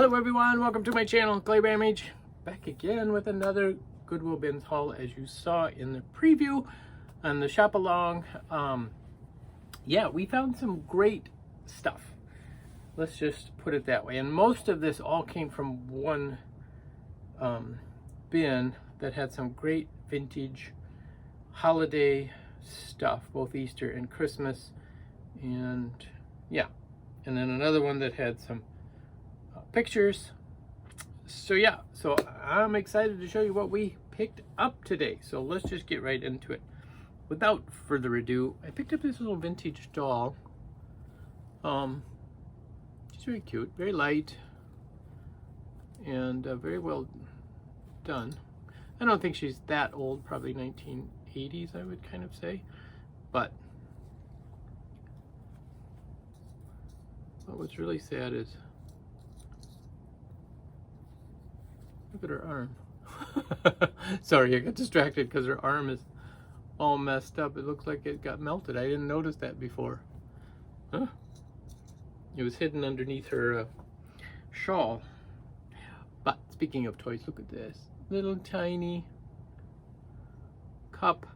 Hello everyone, welcome to my channel, Clayrammage. Back again with another Goodwill Bins haul, as you saw in the preview on the shop along. Yeah, we found some great stuff. Let's just put it that way. And most of this all came from one bin that had some great vintage holiday stuff, both Easter and Christmas. And yeah, and then another one that had some pictures. So yeah, so I'm excited to show you what we picked up today. So let's just get right into it. Without further ado, I picked up this little vintage doll. She's very cute, very light, and very well done. I don't think she's that old, probably 1980s, I would kind of say. But what's really sad is, look at her arm. Sorry, I got distracted because her arm is all messed up. It looks like it got melted. I didn't notice that before. Huh? It was hidden underneath her shawl. But speaking of toys, look at this. Little tiny cup.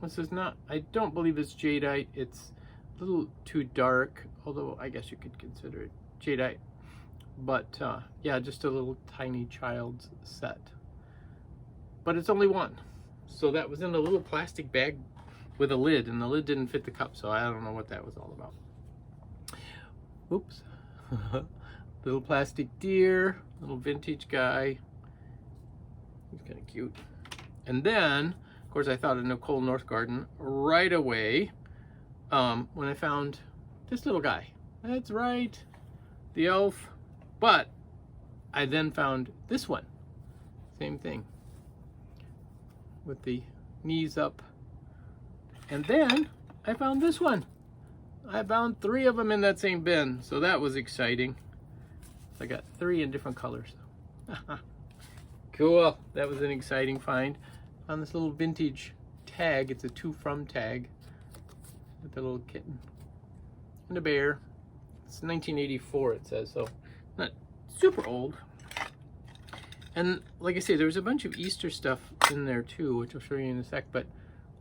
This is not, I don't believe it's jadeite. It's a little too dark, although I guess you could consider it jadeite. But yeah, just a little tiny child's set. But it's only one. So that was in a little plastic bag with a lid, and the lid didn't fit the cup, so I don't know what that was all about. Oops. Little plastic deer, little vintage guy. He's kind of cute. And then, of course, I thought of Nicole Northgarden right away when I found this little guy. That's right, the elf. But I then found this one. Same thing. With the knees up. And then I found this one. I found 3 of them in that same bin. So that was exciting. I got 3 in different colors. Cool. That was an exciting find. On this little vintage tag. It's a to from tag. With the little kitten. And a bear. It's 1984 it says, so not super old. And like I say, there was a bunch of Easter stuff in there too, which I'll show you in a sec. But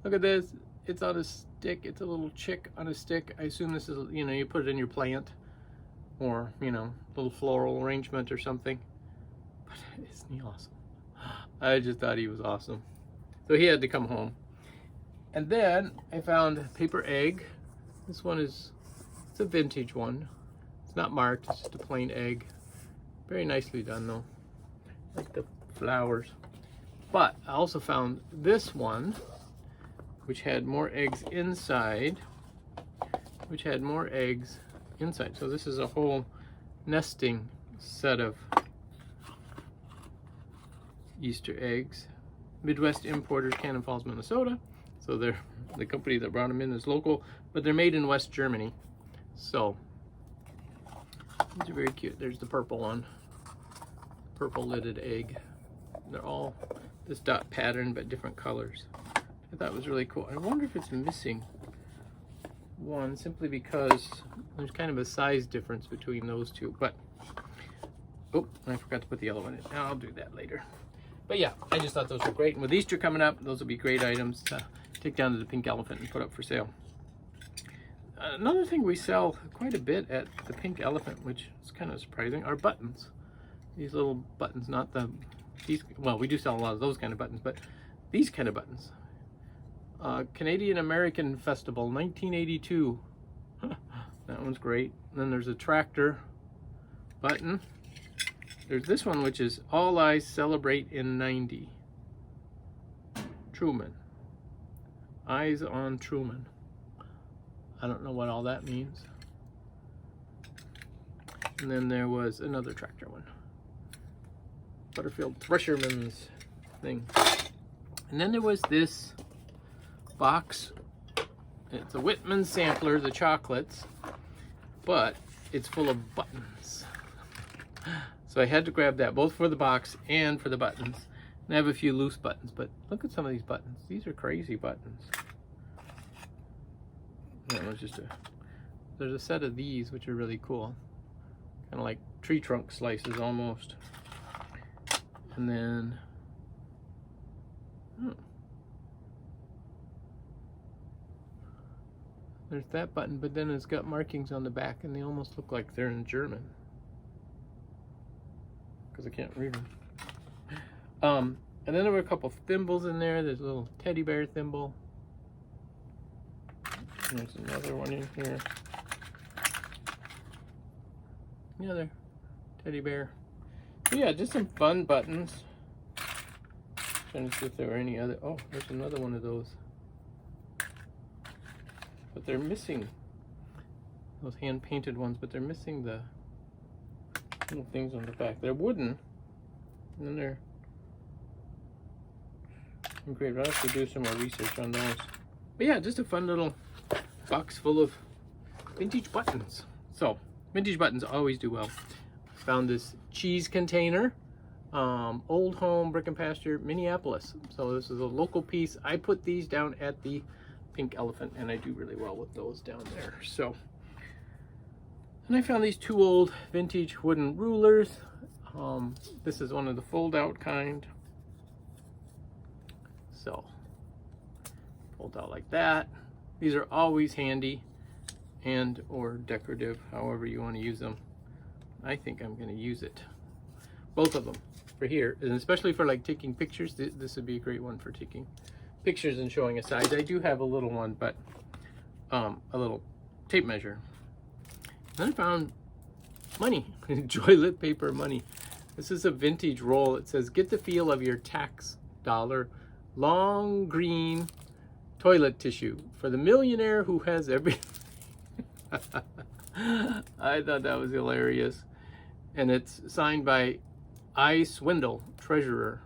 look at this. It's on a stick. It's a little chick on a stick. I assume this is, you know, you put it in your plant, or, you know, little floral arrangement or something. But isn't he awesome? I just thought he was awesome. So he had to come home. And then I found a paper egg. This one is, it's a vintage one. It's not marked, it's just a plain egg. Very nicely done though. Like the flowers. But I also found this one, which had more eggs inside. So this is a whole nesting set of Easter eggs. Midwest Importers, Cannon Falls, Minnesota. So they're, the company that brought them in is local, but they're made in West Germany. So these are very cute. There's the purple one. Purple lidded egg. They're all this dot pattern, but different colors. I thought it was really cool. I wonder if it's missing one simply because there's kind of a size difference between those two. But, oh, I forgot to put the yellow one in. I'll do that later. But yeah, I just thought those were great. And with Easter coming up, those will be great items to take down to the Pink Elephant and put up for sale. Another thing we sell quite a bit at the Pink Elephant, which is kind of surprising, are buttons. These little buttons, not the, these, well, we do sell a lot of those kind of buttons, but these kind of buttons. Canadian American Festival, 1982. That one's great. And then there's a tractor button. There's this one, which is All I Celebrate in 90. Truman. Eyes on Truman. I don't know what all that means. And then there was another tractor one. Butterfield Thresherman's thing. And then there was this box. It's a Whitman sampler, the chocolates, but it's full of buttons. So I had to grab that, both for the box and for the buttons. And I have a few loose buttons, but look at some of these buttons. These are crazy buttons. That was just a, there's a set of these which are really cool. kind of like tree trunk slices almost. And then, there's that button, but then it's got markings on the back, and they almost look like they're in German, because I can't read them. And then there were a couple thimbles in there. There's a little teddy bear thimble. There's another one in here. Another teddy bear. So yeah, just some fun buttons. Trying to see if there were any other. Oh, there's another one of those. But they're missing those hand-painted ones, but they're missing the little things on the back. They're wooden, and then they're engraved. I'll have to do some more research on those. But yeah, just a fun little box full of vintage buttons. So, vintage buttons always do well. Found this cheese container, Old Home Brick and Pasture, Minneapolis. So this is a local piece. I put these down at the Pink Elephant, and I do really well with those down there. So, and I found these two old vintage wooden rulers. This is one of the fold-out kind. So, fold out like that. These are always handy and or decorative, however you want to use them. I think I'm going to use it. Both of them for here, and especially for like taking pictures. This would be a great one for taking pictures and showing a size. I do have a little one, but a little tape measure. Then I found money, toilet paper money. This is a vintage roll. It says, "Get the feel of your tax dollar. Long green toilet tissue for the millionaire who has everything." I thought that was hilarious. And it's signed by I. Swindle, treasurer,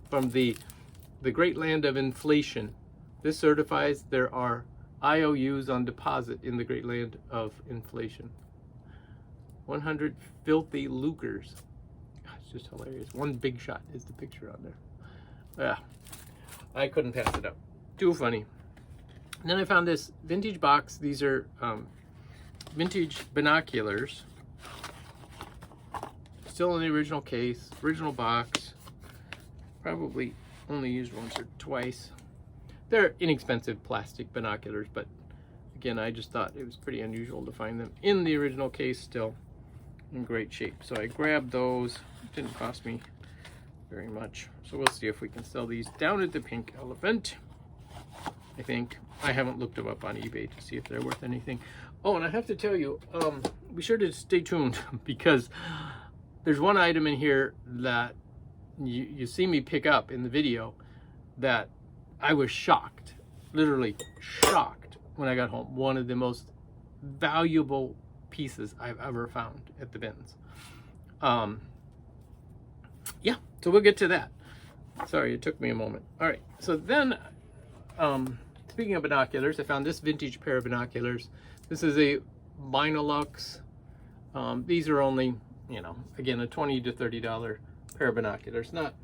from the great land of inflation. This certifies there are IOUs on deposit in the great land of inflation. 100 filthy lucres. It's just hilarious. One big shot is the picture on there. Yeah, I couldn't pass it up. Too funny. And then I found this vintage box. These are vintage binoculars. Still in the original case, original box. Probably only used once or twice. They're inexpensive plastic binoculars, but again, I just thought it was pretty unusual to find them in the original case still in great shape. So I grabbed those. It didn't cost me very much. So we'll see if we can sell these down at the Pink Elephant. I think. I haven't looked them up on eBay to see if they're worth anything. Oh, and I have to tell you, be sure to stay tuned, because there's one item in here that you see me pick up in the video that I was shocked, literally shocked when I got home. One of the most valuable pieces I've ever found at the bins. Yeah, so we'll get to that. Sorry, it took me a moment. All right, so then, speaking of binoculars, I found this vintage pair of binoculars. This is a Binolux. These are only, you know, again, a $20 to $30 pair of binoculars. Not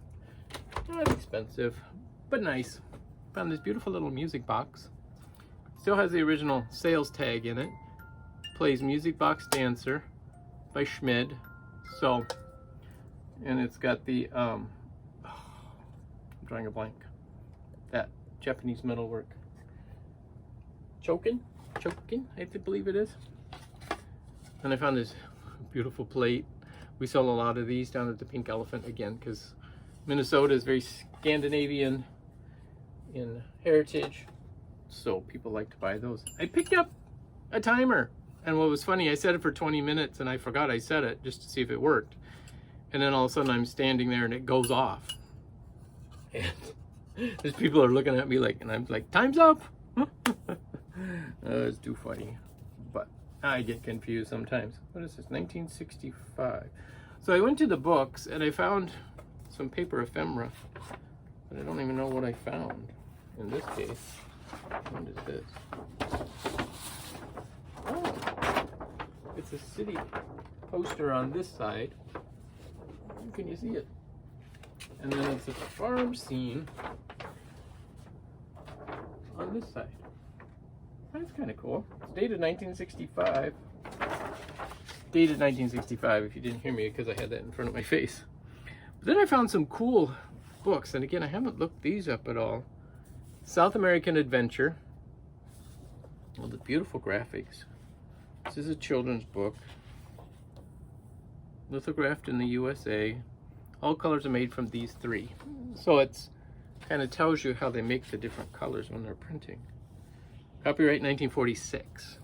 expensive, but nice. Found this beautiful little music box. Still has the original sales tag in it. Plays Music Box Dancer by Schmid. So, and it's got the, I'm drawing a blank. That Japanese metalwork. Chokin, I believe it is. And I found this beautiful plate. We sell a lot of these down at the Pink Elephant, again, because Minnesota is very Scandinavian in heritage, so people like to buy those. I picked up a timer, and what was funny, I set it for 20 minutes and I forgot I set it just to see if it worked, and then all of a sudden I'm standing there and it goes off, and these people are looking at me like, and I'm like, time's up. It's too funny, but I get confused sometimes. What is this? 1965. So I went to the books and I found some paper ephemera, but I don't even know what I found in this case. What is this? Oh, it's a city poster on this side. Can you see it? And then it's a farm scene on this side. That's kind of cool. It's dated 1965. dated 1965, if you didn't hear me, because I had that in front of my face. But then I found some cool books, and again, I haven't looked these up at all. South American Adventure. Well, the beautiful graphics. This is a children's book. Lithographed in the USA. All colors are made from these three. So it's kind of tells you how they make the different colors when they're printing. Copyright 1946.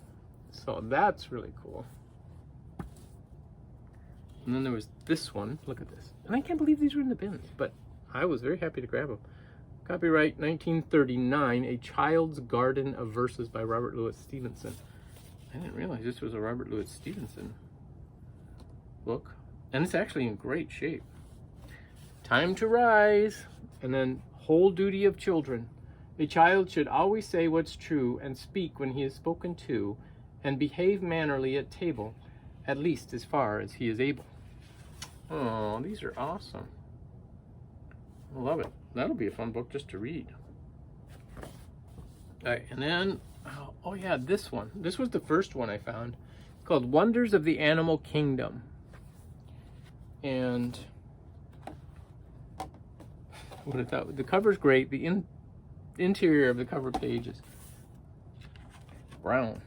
So that's really cool. And then there was this one. Look at this. And I can't believe these were in the bins, but I was very happy to grab them. Copyright 1939, A Child's Garden of Verses by Robert Louis Stevenson. I didn't realize this was a Robert Louis Stevenson book. And it's actually in great shape. Time to Rise. And then Whole Duty of Children. A child should always say what's true and speak when he is spoken to, and behave mannerly at table, at least as far as he is able. Oh, these are awesome. I love it. That'll be a fun book just to read. All right, and then, oh yeah, this one. This was the first one I found, called Wonders of the Animal Kingdom. And what I thought, the cover's great. The interior of the cover page is brown.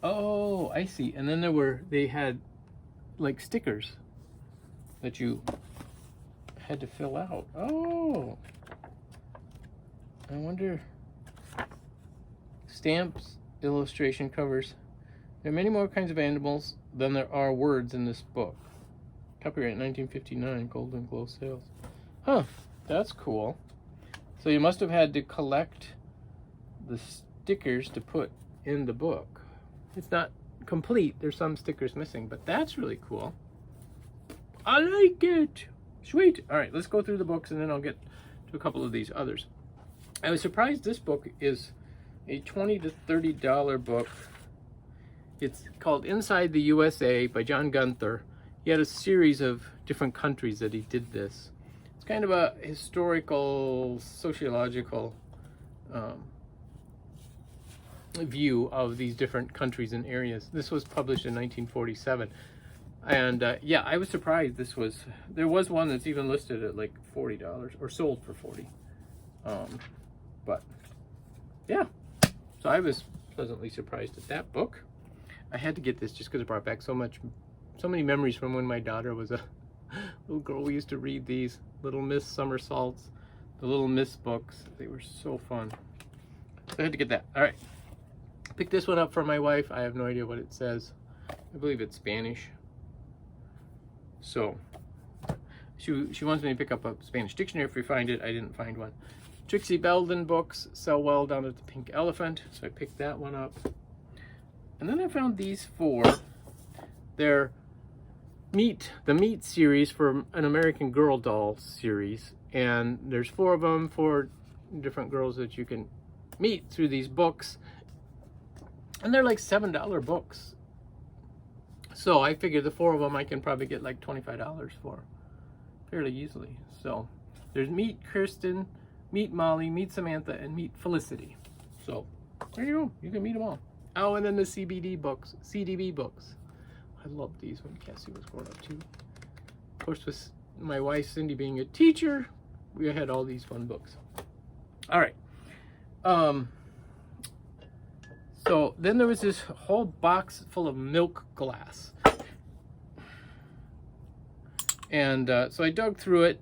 Oh, I see. And then they had like stickers that you had to fill out. Oh, I wonder. Stamps, illustration covers. There are many more kinds of animals than there are words in this book. Copyright 1959, Golden Glow sales. Huh, that's cool. So you must have had to collect the stickers to put in the book. It's not complete. There's some stickers missing, but that's really cool. I like it. Sweet. All right, let's go through the books, and then I'll get to a couple of these others. I was surprised this book is a $20 to $30 book. It's called Inside the USA by John Gunther. He had a series of different countries that he did this. It's kind of a historical, sociological view of these different countries and areas. This was published in 1947. And yeah, I was surprised there was one that's even listed at like $40 or sold for $40. But yeah, so I was pleasantly surprised at that book. I had to get this just because it brought back so many memories from when my daughter was a little girl. We used to read these Little Miss Somersaults, the Little Miss books. They were so fun. So I had to get that. All right. Picked this one up for my wife. I have no idea what it says. I believe it's Spanish. So she wants me to pick up a Spanish dictionary if we find it. I didn't find one. Trixie Belden books sell well down at the Pink Elephant. So I picked that one up. And then I found these four. They're the Meet series for an American Girl doll series. And there's four of them, four different girls that you can meet through these books. And they're like $7 books. So I figured the four of them I can probably get like $25 for fairly easily. So there's Meet Kirsten, Meet Molly, Meet Samantha, and Meet Felicity. So there you go. You can meet them all. Oh, and then the CDB books. I love these when Cassie was growing up too. Of course, with my wife Cindy being a teacher, we had all these fun books. All right. So then there was this whole box full of milk glass. And so I dug through it,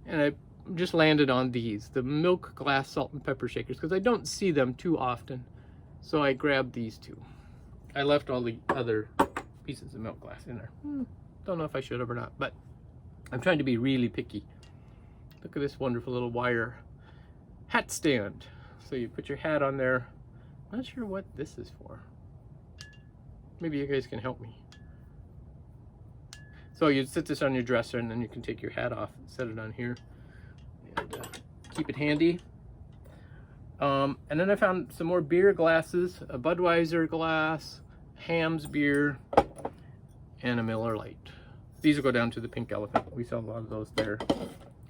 and I just landed on these, the milk glass salt and pepper shakers, because I don't see them too often. So I grabbed these two. I left all the other pieces of milk glass in there. Don't know if I should have or not, but I'm trying to be really picky. Look at this wonderful little wire hat stand. So you put your hat on there. Not sure what this is for. Maybe you guys can help me. So you'd sit this on your dresser, and then you can take your hat off and set it on here and keep it handy. And then I found some more beer glasses, a Budweiser glass, Ham's beer, and a Miller Lite. These will go down to the Pink Elephant. We sell a lot of those there.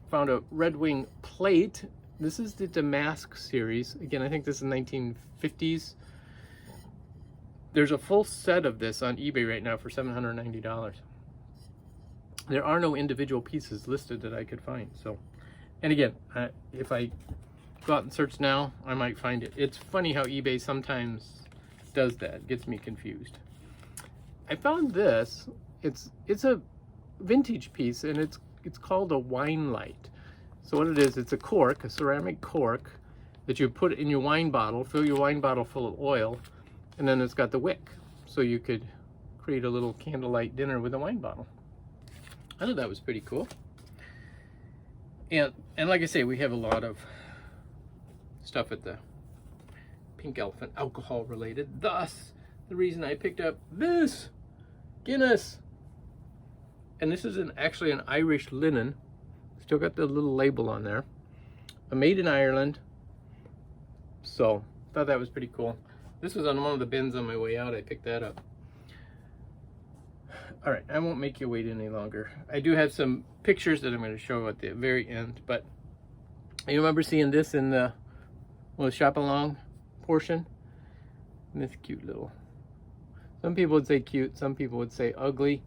Found a Red Wing plate. This is the Damask series. Again, I think this is 1950s. There's a full set of this on eBay right now for $790. There are no individual pieces listed that I could find. So, and again, if I go out and search now, I might find it. It's funny how eBay sometimes does that. It gets me confused. I found this. It's a vintage piece, and it's called a wine light. So what it is, it's a cork, a ceramic cork that you put in your wine bottle, fill your wine bottle full of oil, and then it's got the wick. So you could create a little candlelight dinner with a wine bottle. I thought that was pretty cool. And like I say, we have a lot of stuff at the Pink Elephant, alcohol related. Thus, the reason I picked up this Guinness. And this is actually an Irish linen. Still got the little label on there. Made in Ireland. So, thought that was pretty cool. This was on one of the bins on my way out. I picked that up. All right, I won't make you wait any longer. I do have some pictures that I'm going to show at the very end, but you remember seeing this in the shop along portion? And this cute little, some people would say cute, some people would say ugly.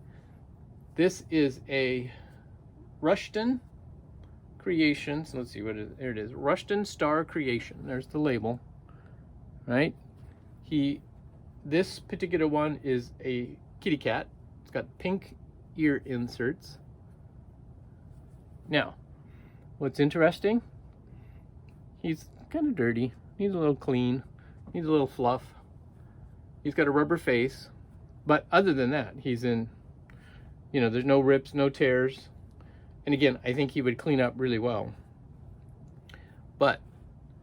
This is a Rushton creation. So let's see what it is. There it is. Rushton Star Creation. There's the label, right? This particular one is a kitty cat. It's got pink ear inserts. Now, what's interesting, he's kind of dirty, needs a little clean, needs a little fluff. He's got a rubber face, but other than that, he's in, you know, there's no rips, no tears. And again, I think he would clean up really well. But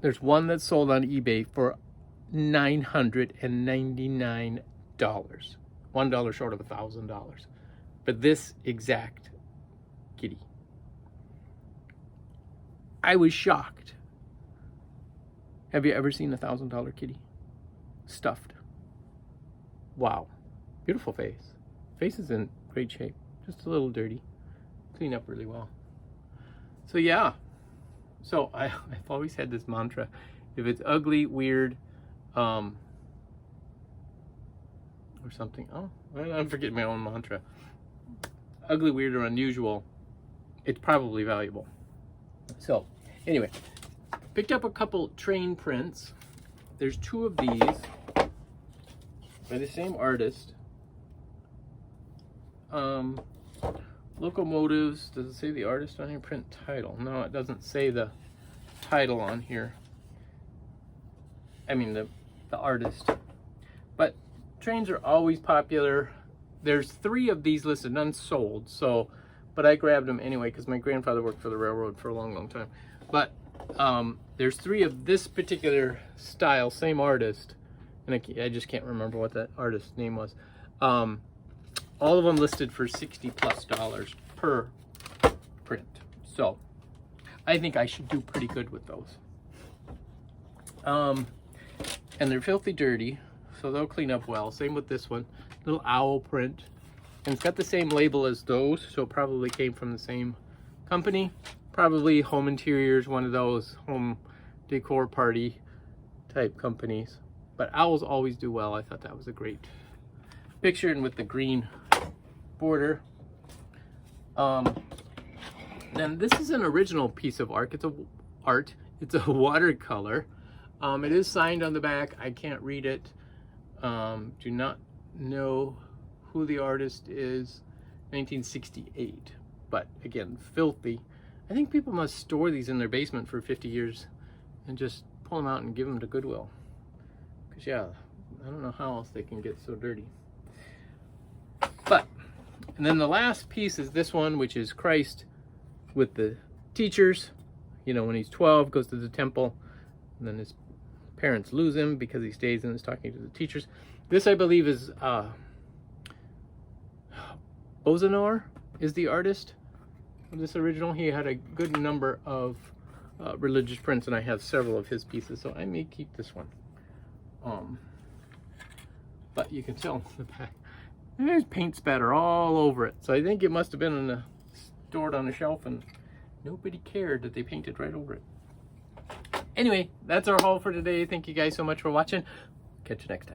there's one that's sold on eBay for $999. $1 short of $1,000. But this exact kitty, I was shocked. Have you ever seen a $1,000 kitty? Stuffed. Wow. Beautiful face. Face is in great shape. Just a little dirty. Clean up really well. So yeah. So I've always had this mantra. If it's ugly, weird, or something. Oh, I'm forgetting my own mantra. Ugly, weird, or unusual, it's probably valuable. So, anyway, picked up a couple train prints. There's two of these by the same artist. Locomotives. Does it say the artist on here? Print title. No, it doesn't say the title on here. I mean the artist. But trains are always popular. There's 3 of these listed, none sold. So, but I grabbed them anyway because my grandfather worked for the railroad for a long, long time. But there's 3 of this particular style, same artist, and I just can't remember what that artist's name was. All of them listed for $60+ per print. So I think I should do pretty good with those. And they're filthy dirty, so they'll clean up well. Same with this one, little owl print. And it's got the same label as those, so it probably came from the same company. Probably Home Interiors, one of those home decor party type companies. But owls always do well. I thought that was a great picture, and with the green border. Then this is an original piece of art. It's a watercolor. It is signed on the back. I can't read it. Do not know who the artist is. 1968. But again, filthy. I think people must store these in their basement for 50 years and just pull them out and give them to Goodwill. Because yeah, I don't know how else they can get so dirty. But, and then the last piece is this one, which is Christ with the teachers. You know, when he's 12, goes to the temple, and then his parents lose him because he stays and is talking to the teachers. This, I believe, is Ozanor is the artist of this original. He had a good number of religious prints, and I have several of his pieces, so I may keep this one. But you can tell the back, there's paint spatter all over it. So I think it must have been stored on a shelf, and nobody cared that they painted right over it. Anyway, that's our haul for today. Thank you guys so much for watching. Catch you next time.